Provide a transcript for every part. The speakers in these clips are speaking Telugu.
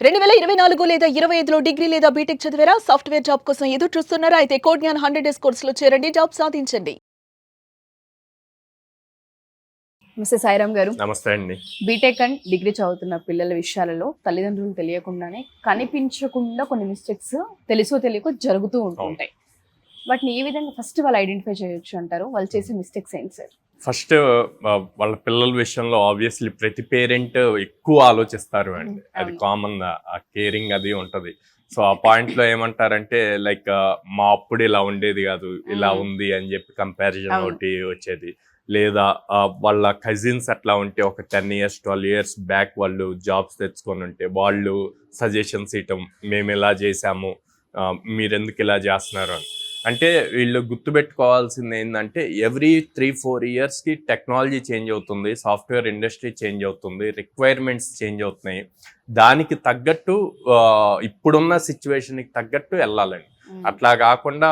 2024 లేదా 25లో డిగ్రీ లేదా బీటెక్ చదివారా? సాఫ్ట్‌వేర్ జాబ్ కోసం ఎదురు చూస్తున్నారా? అయితే కోడ్ జ్ఞాన్ 100 డేస్ కోర్సులో చేరండి. జాబ్ సాధించండి. మిస్టర్ సాయిరామ్ గారు, నమస్తే అండి. బీటెక్ అండ్ డిగ్రీ చదువుతున్న పిల్లల విషయాలలో తల్లిదండ్రులు తెలియకుండానే కనిపించకుండా కొన్ని మిస్టేక్స్ తెలుసో తెలియకో జరుగుతూ ఉంటుంటాయి. వాటిని ఏ విధంగా ఫస్ట్ వాళ్ళు ఐడెంటిఫై చేయొచ్చు అంటారు? వాళ్ళు చేసే మిస్టేక్స్ ఏంటి సార్? ఫస్ట్ వాళ్ళ పిల్లల విషయంలో ఆబ్వియస్లీ ప్రతి పేరెంట్ ఎక్కువ ఆలోచిస్తారు అండి. అది కామన్, ఆ కేరింగ్ అది ఉంటుంది. సో ఆ పాయింట్లో ఏమంటారంటే లైక్ మా అప్పుడు ఇలా ఉండేది కాదు, ఇలా ఉంది అని చెప్పి కంపారిజన్ ఒకటి వచ్చేది. లేదా వాళ్ళ కజిన్స్ అట్లా ఉంటే ఒక 10 years 12 years బ్యాక్ వాళ్ళు జాబ్స్ తెచ్చుకొని ఉంటే వాళ్ళు సజెషన్స్ ఇవ్వటం, మేము ఇలా చేసాము, మీరెందుకు ఇలా చేస్తున్నారు అని. అంటే వీళ్ళు గుర్తుపెట్టుకోవాల్సింది ఏంటంటే ఎవ్రీ 3-4 yearsకి టెక్నాలజీ చేంజ్ అవుతుంది, సాఫ్ట్వేర్ ఇండస్ట్రీ చేంజ్ అవుతుంది, రిక్వైర్మెంట్స్ చేంజ్ అవుతున్నాయి. దానికి తగ్గట్టు ఇప్పుడున్న సిచ్యువేషన్కి తగ్గట్టు వెళ్ళాలండి. అట్లా కాకుండా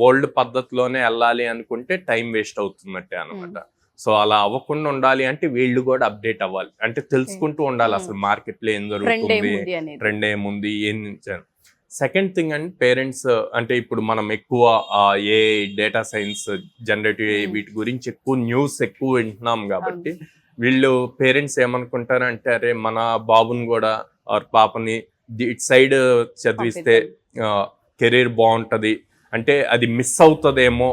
ఓల్డ్ పద్ధతిలోనే వెళ్ళాలి అనుకుంటే టైం వేస్ట్ అవుతున్నట్టే అనమాట. సో అలా అవ్వకుండా ఉండాలి అంటే వీళ్ళు కూడా అప్డేట్ అవ్వాలి, అంటే తెలుసుకుంటూ ఉండాలి అసలు మార్కెట్లో ఏం జరుగుతుంది, ట్రెండ్ ఏముంది, ఏం. సెకండ్ థింగ్ అండ్ పేరెంట్స్ అంటే ఇప్పుడు మనం ఎక్కువ ఏ డేటా సైన్స్, జనరేటివ్ వీటి గురించి ఎక్కువ న్యూస్ ఎక్కువ వింటున్నాం కాబట్టి వీళ్ళు పేరెంట్స్ ఏమనుకుంటారంటే అరే మన బాబుని కూడా ఆర్ పాపని ఇటు సైడ్ చదివిస్తే కెరీర్ బాగుంటది, అంటే అది మిస్ అవుతుందేమో,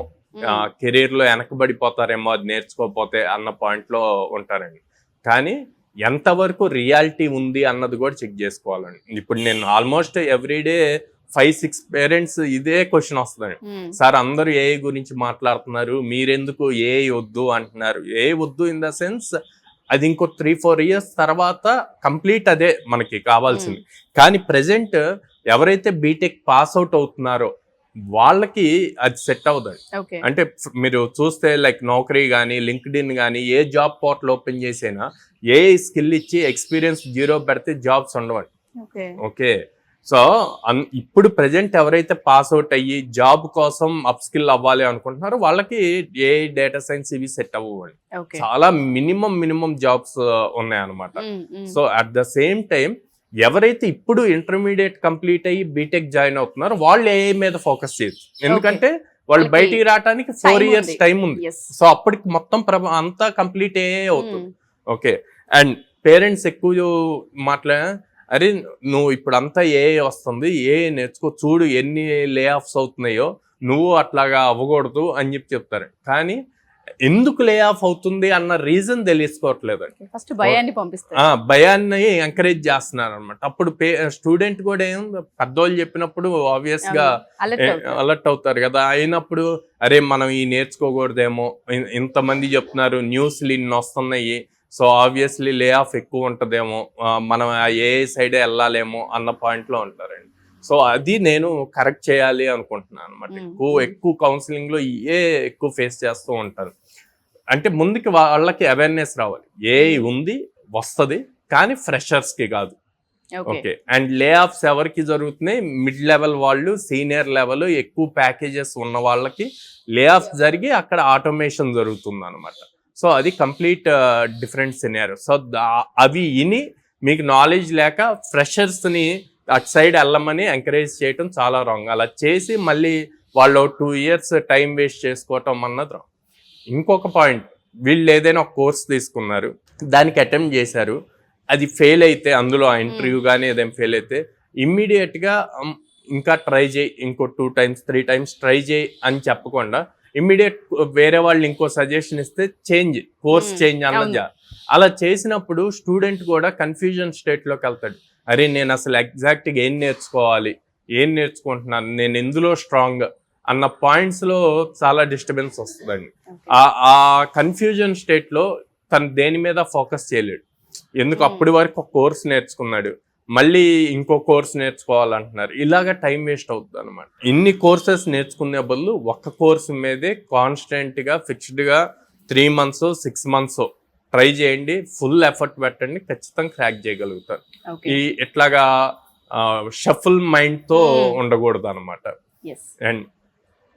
కెరీర్లో వెనకబడిపోతారేమో అది నేర్చుకోకపోతే అన్న పాయింట్లో ఉంటారండి. కానీ ఎంతవరకు రియాలిటీ ఉంది అన్నది కూడా చెక్ చేసుకోవాలండి. ఇప్పుడు నేను ఆల్మోస్ట్ ఎవ్రీడే 5-6 పేరెంట్స్ ఇదే క్వశ్చన్ వస్తుంది, సార్ అందరూ ఏఐ గురించి మాట్లాడుతున్నారు, మీరెందుకు ఏఐ వద్దు అంటున్నారు. ఏఐ వద్దు ఇన్ ద సెన్స్ అది ఇంకో 3-4 years తర్వాత కంప్లీట్ అదే మనకి కావాల్సింది. కానీ ప్రెసెంట్ ఎవరైతే బీటెక్ పాస్ అవుట్ అవుతున్నారో వాళ్ళకి అది సెట్ అవుతుంది. అంటే మీరు చూస్తే లైక్ నౌకరీ కానీ, లింక్డ్ఇన్ కానీ, ఏ జాబ్ పోర్టల్ ఓపెన్ చేసినా ఏ స్కిల్ ఇచ్చి ఎక్స్పీరియన్స్ 0 పెడితే జాబ్స్ ఉండవండి. ఓకే, సో ఇప్పుడు ప్రెసెంట్ ఎవరైతే పాస్ అవుట్ అయ్యి జాబ్ కోసం అప్ స్కిల్ అవ్వాలి అనుకుంటున్నారో వాళ్ళకి ఏ డేటా సైన్స్ ఇవి సెట్ అవ్వండి. చాలా మినిమం జాబ్స్ ఉన్నాయి అనమాట. So at the same time ఎవరైతే ఇప్పుడు ఇంటర్మీడియట్ కంప్లీట్ అయ్యి బీటెక్ జాయిన్ అవుతున్నారో వాళ్ళు ఏ మీద ఫోకస్ చేయొచ్చు, ఎందుకంటే వాళ్ళు బయటికి రావడానికి 4 years టైం ఉంది. సో అప్పటికి మొత్తం అంతా కంప్లీట్ అవుతుంది. ఓకే, అండ్ పేరెంట్స్ ఎక్కువ అరే నువ్వు ఇప్పుడు అంతా ఏఐ వస్తుంది, ఏఐ నేర్చుకో, చూడు ఎన్ని లే ఆఫ్స్ అవుతున్నాయో, నువ్వు అట్లాగా అవ్వకూడదు అని చెప్తారు. కానీ ఎందుకు లే ఆఫ్ అవుతుంది అన్న రీజన్ తెలుసుకోవట్లేదు. భయాన్ని ఎంకరేజ్ చేస్తున్నారు అనమాట. అప్పుడు స్టూడెంట్ కూడా ఏం పెద్దోళ్ళు చెప్పినప్పుడు ఆబ్వియస్ గా అలర్ట్ అవుతారు కదా. అయినప్పుడు అరే మనం ఈ నేర్చుకోకూడదేమో, ఇంతమంది చెప్తున్నారు, న్యూస్లు ఇన్ని వస్తున్నాయి, సో ఆబ్వియస్లీ లే ఆఫ్ ఎక్కువ ఉంటుందేమో, మనం ఏ సైడే వెళ్ళాలేమో అన్న పాయింట్లో ఉంటారండి. సో అది నేను కరెక్ట్ చేయాలి అనుకుంటున్నాను అనమాట. ఎక్కువ కౌన్సిలింగ్ లో ఎక్కువ ఫేస్ చేస్తూ ఉంటారు. అంటే ముందుకి వాళ్ళకి అవేర్నెస్ రావాలి, ఏ ఉంది వస్తుంది కానీ ఫ్రెషర్స్ కి కాదు. ఓకే, అండ్ లే ఆఫ్స్ ఎవరికి జరుగుతున్నాయి, మిడ్ లెవెల్ వాళ్ళు, సీనియర్ లెవెల్, ఎక్కువ ప్యాకేజెస్ ఉన్న వాళ్ళకి లే ఆఫ్ జరిగి అక్కడ ఆటోమేషన్ జరుగుతుంది అనమాట. సో అది కంప్లీట్ డిఫరెంట్ సినారియో. సో అవి ఇని మీకు నాలెడ్జ్ లేక ఫ్రెషర్స్ని అటు సైడ్ వెళ్ళమని ఎంకరేజ్ చేయటం చాలా రాంగ్. అలా చేసి మళ్ళీ వాళ్ళు 2 years టైం వేస్ట్ చేసుకోవటం అన్నది రాంగ్. ఇంకొక పాయింట్, వీళ్ళు ఏదైనా ఒక కోర్స్ తీసుకున్నారు, దానికి అటెంప్ట్ చేశారు, అది ఫెయిల్ అయితే, అందులో ఆ ఇంటర్వ్యూ కానీ ఏదైనా ఫెయిల్ అయితే ఇమ్మీడియట్గా ఇంకా ట్రై చేయి, ఇంకో 2 times 3 times ట్రై చేయి అని చెప్పకుండా ఇమ్మీడియట్ వేరే వాళ్ళు ఇంకో సజెషన్ ఇస్తే కోర్స్ చేంజ్ అన్నది. అలా చేసినప్పుడు స్టూడెంట్ కూడా కన్ఫ్యూజన్ స్టేట్లోకి వెళ్తాడు. అరే నేను అసలు ఎగ్జాక్ట్గా ఏం నేర్చుకోవాలి, ఏం నేర్చుకుంటున్నాను, నేను ఎందులో స్ట్రాంగ్ అన్న పాయింట్స్లో చాలా డిస్టర్బెన్స్ వస్తుందండి. ఆ కన్ఫ్యూజన్ స్టేట్లో తను దేని మీద ఫోకస్ చేయలేడు. ఎందుకు అప్పటి వరకు ఒక కోర్స్ నేర్చుకున్నాడు, మళ్ళీ ఇంకో కోర్స్ నేర్చుకోవాలంటున్నారు, ఇలాగ టైం వేస్ట్ అవుతుంది అనమాట. ఇన్ని కోర్సెస్ నేర్చుకునే బదులు ఒక్క కోర్స్ మీదే కాన్స్టెంట్గా ఫిక్స్డ్గా 3 months 6 months ట్రై చేయండి, ఫుల్ ఎఫర్ట్ పెట్టండి, ఖచ్చితంగా క్రాక్ చేయగలుగుతారు. ఈ ఇట్లాగా షఫుల్ మైండ్తో ఉండకూడదు అనమాట. And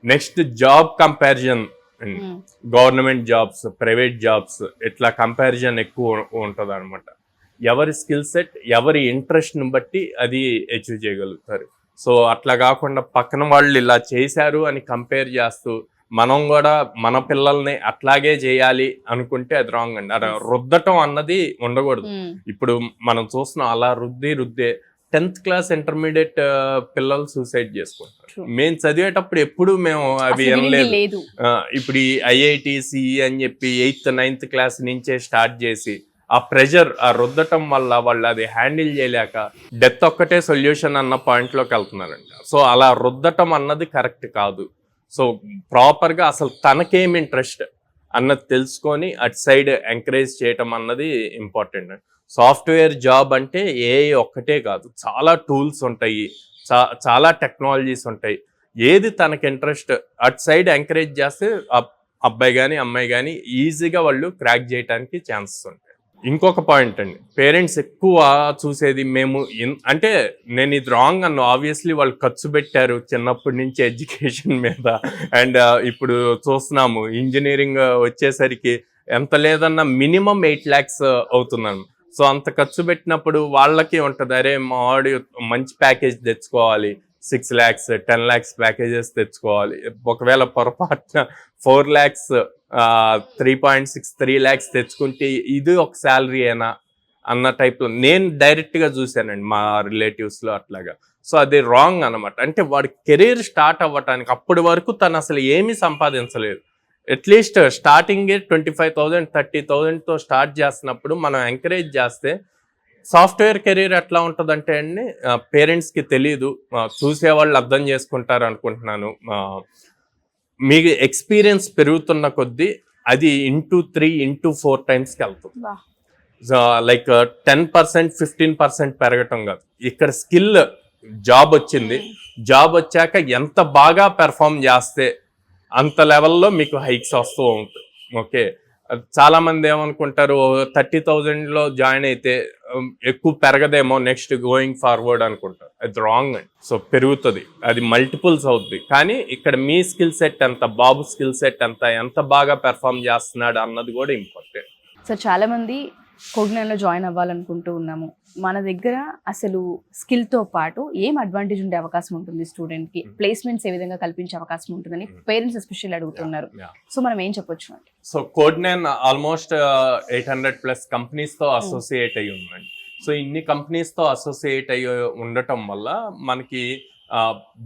next job comparison, government jobs, private jobs, ఇట్లా కంపారిజన్ ఎక్కువ ఉంటుంది అనమాట. ఎవరి స్కిల్ సెట్ ఎవరి ఇంట్రెస్ట్ని బట్టి అది అచీవ్ చేయగలుగుతారు. సో అట్లా కాకుండా పక్కన వాళ్ళు ఇలా చేశారు అని కంపేర్ చేస్తూ మనం కూడా మన పిల్లల్ని అట్లాగే చేయాలి అనుకుంటే అది రాంగ్ అండి. అలా రుద్దటం అన్నది ఉండకూడదు. ఇప్పుడు మనం చూస్తున్నాం అలా రుద్దే 10th క్లాస్ ఇంటర్మీడియట్ పిల్లలు సూసైడ్ చేసుకుంటారు. మేము చదివేటప్పుడు ఎప్పుడు మేము అవి అనలేదు. ఇప్పుడు ఈ IIT CE అని చెప్పి 8th 9th క్లాస్ నుంచే స్టార్ట్ చేసి ఆ ప్రెషర్ ఆ రుద్దటం వల్ల వాళ్ళు అది హ్యాండిల్ చేయలేక డెత్ ఒక్కటే సొల్యూషన్ అన్న పాయింట్లోకి వెళ్తున్నారంట. సో అలా రుద్దటం అన్నది కరెక్ట్ కాదు. సో ప్రాపర్గా అసలు తనకేం ఇంట్రెస్ట్ అన్నది తెలుసుకొని అటు సైడ్ ఎంకరేజ్ చేయటం అన్నది ఇంపార్టెంట్. సాఫ్ట్వేర్ జాబ్ అంటే ఒక్కటే కాదు, చాలా టూల్స్ ఉంటాయి, చాలా టెక్నాలజీస్ ఉంటాయి. ఏది తనకి ఇంట్రెస్ట్ అటు సైడ్ ఎంకరేజ్ చేస్తే అబ్బాయి కానీ అమ్మాయి కానీ ఈజీగా వాళ్ళు క్రాక్ చేయడానికి ఛాన్సెస్ ఉంటాయి. ఇంకొక పాయింట్ అండి, పేరెంట్స్ ఎక్కువ చూసేది మేము అంటే నేను ఇది రాంగ్ అన్న, ఆబ్వియస్లీ వాళ్ళు ఖర్చు పెట్టారు చిన్నప్పటి నుంచి ఎడ్యుకేషన్ మీద. అండ్ ఇప్పుడు చూస్తున్నాము ఇంజనీరింగ్ వచ్చేసరికి ఎంత లేదన్నా మినిమం 8 lakhs అవుతున్నాను. సో అంత ఖర్చు పెట్టినప్పుడు వాళ్ళకి ఉంటుంది, అరే మా వాడు మంచి ప్యాకేజ్ తెచ్చుకోవాలి, 6 lakhs 10 lakhs ప్యాకేజెస్ తెచ్చుకోవాలి, ఒకవేళ పొరపాటున 4 lakhs 3.63 lakhs తెచ్చుకుంటే ఇది ఒక శాలరీ అయినా అన్న టైప్లో నేను డైరెక్ట్గా చూశానండి మా రిలేటివ్స్లో అట్లాగా. సో అది రాంగ్ అనమాట. అంటే వాడి కెరీర్ స్టార్ట్ అవ్వటానికి అప్పటి వరకు తను అసలు ఏమీ సంపాదించలేదు. అట్లీస్ట్ స్టార్టింగే 25,000 30,000తో స్టార్ట్ చేస్తున్నప్పుడు మనం ఎంకరేజ్ చేస్తే సాఫ్ట్వేర్ కెరీర్ ఎట్లా ఉంటుందంటే అండి, పేరెంట్స్కి తెలీదు, చూసేవాళ్ళు అర్థం చేసుకుంటారు అనుకుంటున్నాను. మీకు ఎక్స్పీరియన్స్ పెరుగుతున్న కొద్దీ అది 3 into 4 times వెళ్తుంది. లైక్ 10% 15% పెరగటం కాదు. ఇక్కడ స్కిల్ జాబ్ వచ్చింది, జాబ్ వచ్చాక ఎంత బాగా పెర్ఫామ్ చేస్తే అంత లెవెల్లో మీకు హైక్స్ వస్తూ ఉంటుంది. ఓకే, చాలా మంది ఏమనుకుంటారు 30,000లో జాయిన్ అయితే ఎక్కువ పెరగదేమో నెక్స్ట్ గోయింగ్ ఫార్వర్డ్ అనుకుంటారు. అది రాంగ్ అండి. సో పెరుగుతుంది, అది మల్టిపుల్స్ అవుతుంది. కానీ ఇక్కడ మీ స్కిల్ సెట్ ఎంత, బాబు స్కిల్ సెట్ ఎంత బాగా పెర్ఫామ్ చేస్తున్నాడు అన్నది కూడా ఇంపార్టెంట్. సో చాలా మంది కోగ్నైన్లో జాయిన్ అవ్వాలనుకుంటూ ఉన్నాము, మన దగ్గర అసలు స్కిల్తో పాటు ఏం అడ్వాంటేజ్ ఉండే అవకాశం ఉంటుంది స్టూడెంట్కి, ప్లేస్మెంట్స్ ఏ విధంగా కల్పించే అవకాశం ఉంటుందని పేరెంట్స్ ఎస్పెషల్లీ అడుగుతున్నారు. సో మనం ఏం చెప్పొచ్చు అంటే, సో కోగ్నైన్ ఆల్మోస్ట్ 800+ కంపెనీస్తో అసోసియేట్ అయ్యి ఉందండి. సో ఇన్ని కంపెనీస్తో అసోసియేట్ అయ్యి ఉండటం వల్ల మనకి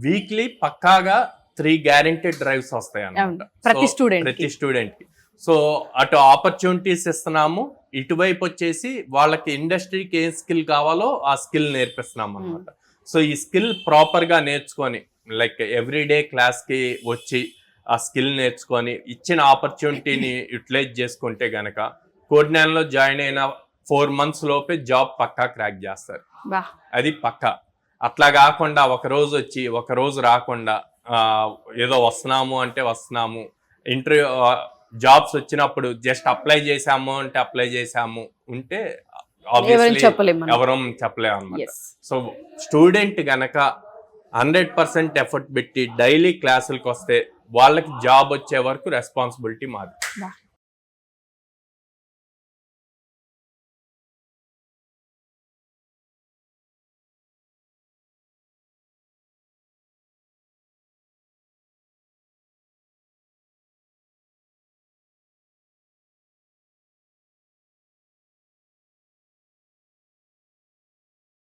వీక్లీ పక్కాగా 3 guaranteed డ్రైవ్స్ వస్తాయి అన్నమాట ప్రతి స్టూడెంట్కి. సో అటు ఆపర్చునిటీస్ ఇస్తున్నాము, ఇటువైపు వచ్చేసి వాళ్ళకి ఇండస్ట్రీకి ఏ స్కిల్ కావాలో ఆ స్కిల్ నేర్పిస్తున్నాం అనమాట. సో ఈ స్కిల్ ప్రాపర్గా నేర్చుకొని లైక్ ఎవ్రీడే క్లాస్కి వచ్చి ఆ స్కిల్ నేర్చుకొని ఇచ్చిన ఆపర్చునిటీని యూటిలైజ్ చేసుకుంటే గనక కోగ్నైన్లో జాయిన్ అయిన 4 months లోపే జాబ్ పక్కా క్రాక్ చేస్తారు. అది పక్కా. అట్లా కాకుండా ఒకరోజు వచ్చి ఒకరోజు రాకుండా ఏదో వస్తున్నాము అంటే వస్తున్నాము, ఇంటర్వ్యూ జాబ్స్ వచ్చినప్పుడు జస్ట్ అప్లై చేసాము అంటే అప్లై చేసాము ఉంటే ఆబ్వియస్లీ ఎవరం చెప్పలేము అన్నమాట. సో స్టూడెంట్ గనక 100% ఎఫర్ట్ పెట్టి డైలీ క్లాసులకు వస్తే వాళ్ళకి జాబ్ వచ్చే వరకు రెస్పాన్సిబిలిటీ మాది.